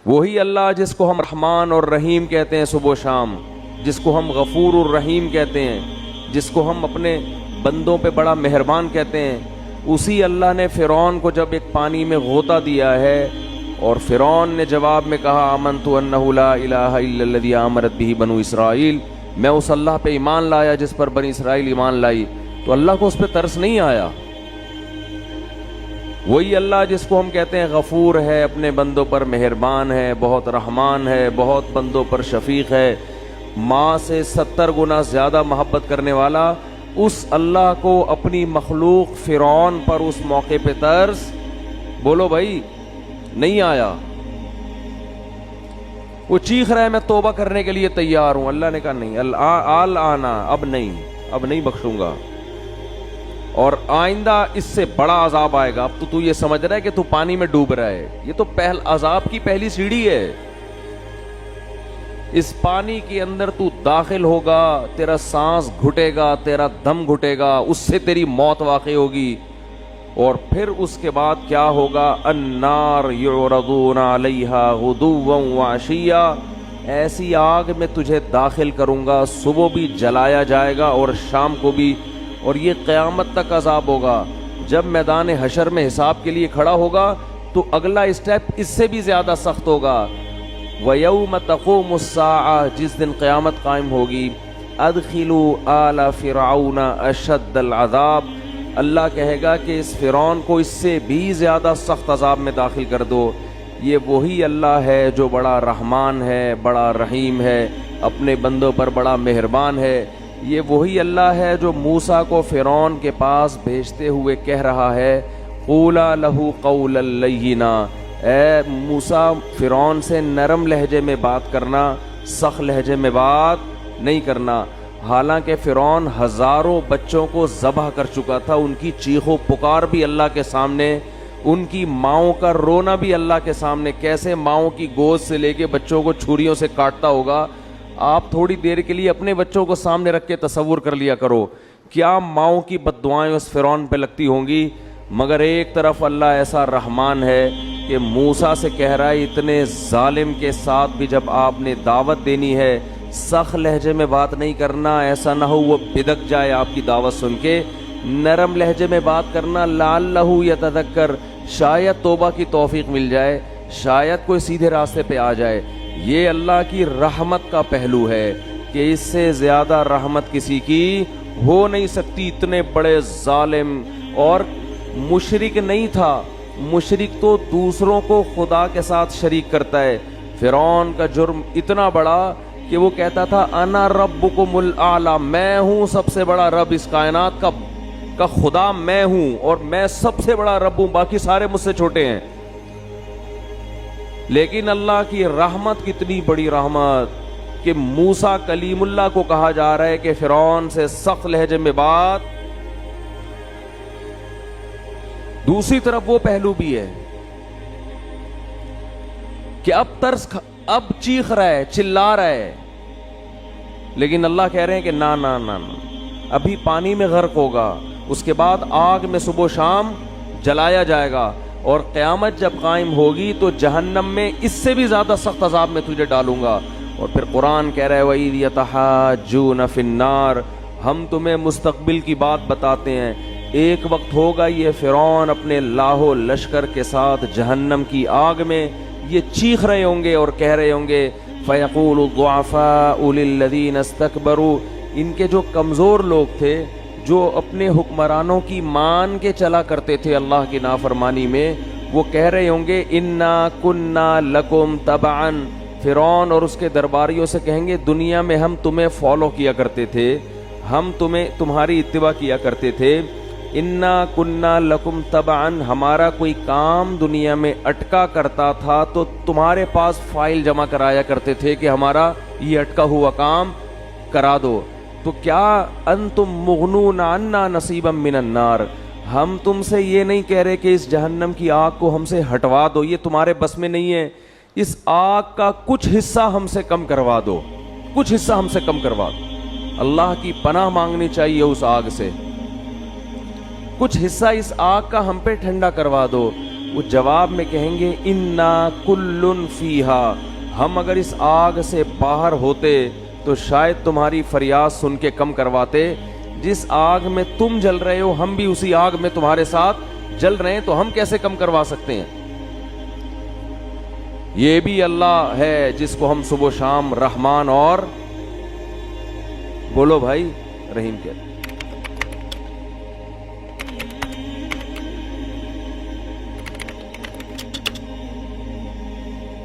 وہی اللہ جس کو ہم رحمان اور رحیم کہتے ہیں صبح و شام، جس کو ہم غفور الرحیم کہتے ہیں، جس کو ہم اپنے بندوں پہ بڑا مہربان کہتے ہیں، اسی اللہ نے فرعون کو جب ایک پانی میں غوطہ دیا ہے اور فرعون نے جواب میں کہا آمنت انہ لا الہ الا الذی آمنت بہ بنو اسرائیل، میں اس اللہ پہ ایمان لایا جس پر بنی اسرائیل ایمان لائی، تو اللہ کو اس پہ ترس نہیں آیا؟ وہی اللہ جس کو ہم کہتے ہیں غفور ہے، اپنے بندوں پر مہربان ہے، بہت رحمان ہے، بہت بندوں پر شفیق ہے، ماں سے 70 گنا زیادہ محبت کرنے والا، اس اللہ کو اپنی مخلوق فرعون پر اس موقع پہ ترس، بولو بھائی، نہیں آیا؟ وہ چیخ رہا ہے میں توبہ کرنے کے لیے تیار ہوں، اللہ نے کہا نہیں، آنا اب نہیں بخشوں گا، اور آئندہ اس سے بڑا عذاب آئے گا۔ اب تو یہ سمجھ رہا ہے کہ تو پانی میں ڈوب رہا ہے، یہ تو عذاب کی پہلی سیڑھی ہے۔ اس پانی کے اندر تو داخل ہوگا، تیرا سانس گھٹے گا، تیرا دم گھٹے گا، اس سے تیری موت واقع ہوگی، اور پھر اس کے بعد کیا ہوگا؟ النار یعرضون علیہا غدوا وعشیا، ایسی آگ میں تجھے داخل کروں گا، صبح بھی جلایا جائے گا اور شام کو بھی، اور یہ قیامت تک عذاب ہوگا۔ جب میدان حشر میں حساب کے لیے کھڑا ہوگا تو اگلا اسٹیپ اس سے بھی زیادہ سخت ہوگا۔ وَيَوْمَ تَقُومُ السَّاعَةُ، جس دن قیامت قائم ہوگی، أَدْخِلُوا آلَ فِرْعَوْنَ أَشَدَّ الْعَذَابِ، اللہ کہے گا کہ اس فرعون کو اس سے بھی زیادہ سخت عذاب میں داخل کر دو۔ یہ وہی اللہ ہے جو بڑا رحمان ہے، بڑا رحیم ہے، اپنے بندوں پر بڑا مہربان ہے۔ یہ وہی اللہ ہے جو موسیٰ کو فرعون کے پاس بھیجتے ہوئے کہہ رہا ہے قولا لہ قولا لینا، اے موسیٰ فرعون سے نرم لہجے میں بات کرنا، سخت لہجے میں بات نہیں کرنا۔ حالانکہ فرعون ہزاروں بچوں کو ذبح کر چکا تھا، ان کی چیخ و پکار بھی اللہ کے سامنے، ان کی ماؤں کا رونا بھی اللہ کے سامنے، کیسے ماؤں کی گود سے لے کے بچوں کو چھریوں سے کاٹتا ہوگا۔ آپ تھوڑی دیر کے لیے اپنے بچوں کو سامنے رکھ کے تصور کر لیا کرو، کیا ماؤں کی بد دعائیں اس فرعون پہ لگتی ہوں گی۔ مگر ایک طرف اللہ ایسا رحمان ہے کہ موسیٰ سے کہہ رہا ہے اتنے ظالم کے ساتھ بھی جب آپ نے دعوت دینی ہے، سخت لہجے میں بات نہیں کرنا، ایسا نہ ہو وہ بدک جائے آپ کی دعوت سن کے، نرم لہجے میں بات کرنا، لعلہ یتذکر، شاید توبہ کی توفیق مل جائے، شاید کوئی سیدھے راستے پہ آ جائے۔ یہ اللہ کی رحمت کا پہلو ہے کہ اس سے زیادہ رحمت کسی کی ہو نہیں سکتی۔ اتنے بڑے ظالم، اور مشرک نہیں تھا، مشرک تو دوسروں کو خدا کے ساتھ شریک کرتا ہے۔ فرعون کا جرم اتنا بڑا کہ وہ کہتا تھا انا ربکم الاعلی، میں ہوں سب سے بڑا رب، اس کائنات کا خدا میں ہوں، اور میں سب سے بڑا رب ہوں، باقی سارے مجھ سے چھوٹے ہیں۔ لیکن اللہ کی رحمت کتنی بڑی رحمت کہ موسیٰ کلیم اللہ کو کہا جا رہا ہے کہ فرعون سے سخت لہجے میں بات۔ دوسری طرف وہ پہلو بھی ہے کہ اب چیخ رہا ہے، چلا رہا ہے، لیکن اللہ کہہ رہے ہیں کہ نا نا نا نا، ابھی پانی میں غرق ہوگا، اس کے بعد آگ میں صبح و شام جلایا جائے گا، اور قیامت جب قائم ہوگی تو جہنم میں اس سے بھی زیادہ سخت عذاب میں تجھے ڈالوں گا۔ اور پھر قرآن کہہ رہا ہے وَإِذْ يَتَحَاجُّونَ فِي النَّارِ، ہم تمہیں مستقبل کی بات بتاتے ہیں، ایک وقت ہوگا یہ فرعون اپنے لاہو لشکر کے ساتھ جہنم کی آگ میں یہ چیخ رہے ہوں گے اور کہہ رہے ہوں گے فَيَقُولُ الضُّعَفَاءُ لِلَّذِينَ اسْتَكْبَرُوا، ان کے جو کمزور لوگ تھے، جو اپنے حکمرانوں کی مان کے چلا کرتے تھے اللہ کی نافرمانی میں، وہ کہہ رہے ہوں گے انا کننا لکم تبعا، فرعون اور اس کے درباریوں سے کہیں گے دنیا میں ہم تمہیں فالو کیا کرتے تھے، ہم تمہاری اتباع کیا کرتے تھے، انا کننا لکم تبعا، ہمارا کوئی کام دنیا میں اٹکا کرتا تھا تو تمہارے پاس فائل جمع کرایا کرتے تھے کہ ہمارا یہ اٹکا ہوا کام کرا دو۔ تو کیا انتم مغنون عنا نصیبا من النار، ہم تم سے یہ نہیں کہہ رہے کہ اس جہنم کی آگ کو ہم سے ہٹوا دو، یہ تمہارے بس میں نہیں ہے، اس آگ کا کچھ حصہ ہم سے کم کروا دو، کچھ حصہ ہم سے کم کروا دو۔ اللہ کی پناہ مانگنی چاہیے اس آگ سے، کچھ حصہ اس آگ کا ہم پہ ٹھنڈا کروا دو۔ وہ جواب میں کہیں گے انا کلن فیہا، ہم اگر اس آگ سے باہر ہوتے تو شاید تمہاری فریاد سن کے کم کرواتے، جس آگ میں تم جل رہے ہو ہم بھی اسی آگ میں تمہارے ساتھ جل رہے ہیں، تو ہم کیسے کم کروا سکتے ہیں؟ یہ بھی اللہ ہے جس کو ہم صبح و شام رحمان اور بولو بھائی رحیم کہتے ہیں۔